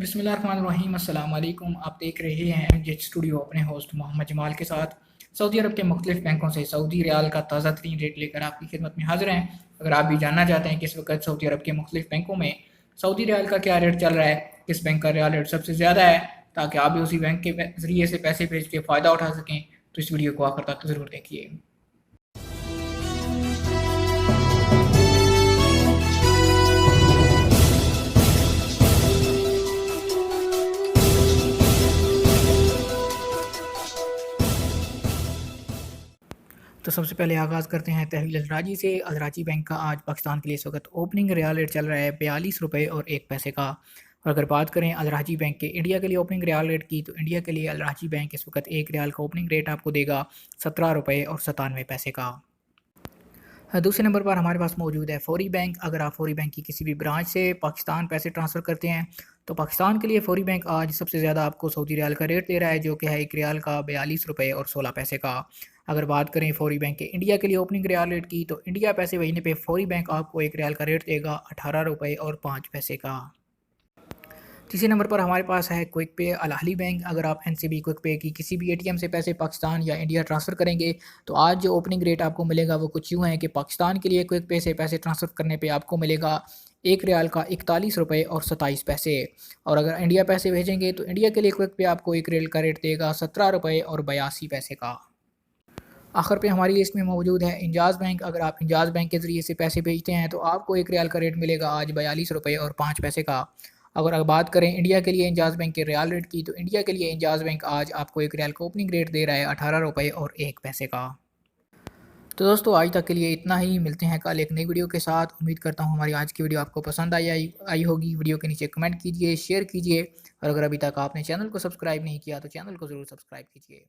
बिस्मिल्लाहिर्रहमानिर्रहीम अस्सलाम वालेकुम। आप देख रहे हैं एमजेड स्टूडियो अपने होस्ट मोहम्मद जमाल के साथ। सऊदी अरब के मुख्तलिफ बैंकों से सऊदी रियाल का ताज़ा तरीन रेट लेकर आपकी खिदमत में हाजिर हैं। अगर आप भी जानना चाहते हैं कि इस वक्त सऊदी अरब के मुख्तलिफ बैंकों में सऊदी रियाल का क्या रेट चल रहा है, किस बैंक का रियाल रेट सबसे ज़्यादा है, ताकि आप भी उसी बैंक के ज़रिए से पैसे भेज के फ़ायदा उठा सकें, तो इस वीडियो को आखिर तक ज़रूर देखिए। तो सबसे पहले आगाज़ करते हैं तहवील अलराजी से। अलराजी बैंक का आज पाकिस्तान के लिए इस वक्त ओपनिंग रियाल रेट चल रहा है 42 रुपये और 1 पैसे का। और अगर बात करें अलराजी बैंक के इंडिया के लिए ओपनिंग रियाल रेट की, तो इंडिया के लिए अलराजी बैंक इस वक्त 1 रियाल का ओपनिंग रेट आपको देगा 17 रुपये और 97 पैसे का। दूसरे नंबर पर हमारे पास मौजूद है फौरी बैंक। अगर आप फौरी बैंक की किसी भी ब्रांच से पाकिस्तान पैसे ट्रांसफ़र करते हैं, तो पाकिस्तान के लिए फौरी बैंक आज सबसे ज़्यादा आपको सऊदी रियाल का रेट दे रहा है, जो कि है 1 रियाल का 42 रुपये और 16 पैसे का। अगर बात करें फौरी बैंक के इंडिया के लिए ओपनिंग रियाल रेट की, तो इंडिया पैसे भेजने पे फौरी बैंक आपको 1 रियाल का रेट देगा 18 रुपये और 5 पैसे का। तीसरे नंबर पर हमारे पास है क्विक पे अल अहली बैंक। अगर आप एनसीबी क्विक पे की किसी भी एटीएम से पैसे पाकिस्तान या इंडिया ट्रांसफ़र करेंगे, तो आज जो ओपनिंग रेट आपको मिलेगा वो कुछ यूँ है कि पाकिस्तान के लिए क्विक पे से पैसे ट्रांसफ़र करने पे आपको मिलेगा 1 रियाल का 41 रुपये और 27 पैसे। और अगर इंडिया पैसे भेजेंगे, तो इंडिया के लिए क्विक पे आपको 1 रियाल का रेट देगा 17 रुपये और 82 पैसे का। आखिर पे हमारी लिस्ट में मौजूद है इंजाज़ बैंक। अगर आप इंजाज़ बैंक के ज़रिए से पैसे भेजते हैं, तो आपको 1 रियाल का रेट मिलेगा आज 42 रुपये और 5 पैसे का। अगर बात करें इंडिया के लिए इंजाज़ बैंक के रियाल रेट की, तो इंडिया के लिए इंजाज़ बैंक आज आपको 1 रियाल का ओपनिंग रेट दे रहा है 18 रुपये और 1 पैसे का। तो दोस्तों, आज तक के लिए इतना ही। मिलते हैं कल एक नई वीडियो के साथ। उम्मीद करता हूँ हमारी आज की वीडियो आपको पसंद आई होगी। वीडियो के नीचे कमेंट कीजिए, शेयर कीजिए, और अगर अभी तक आपने चैनल को सब्सक्राइब नहीं किया, तो चैनल को ज़रूर सब्सक्राइब कीजिए।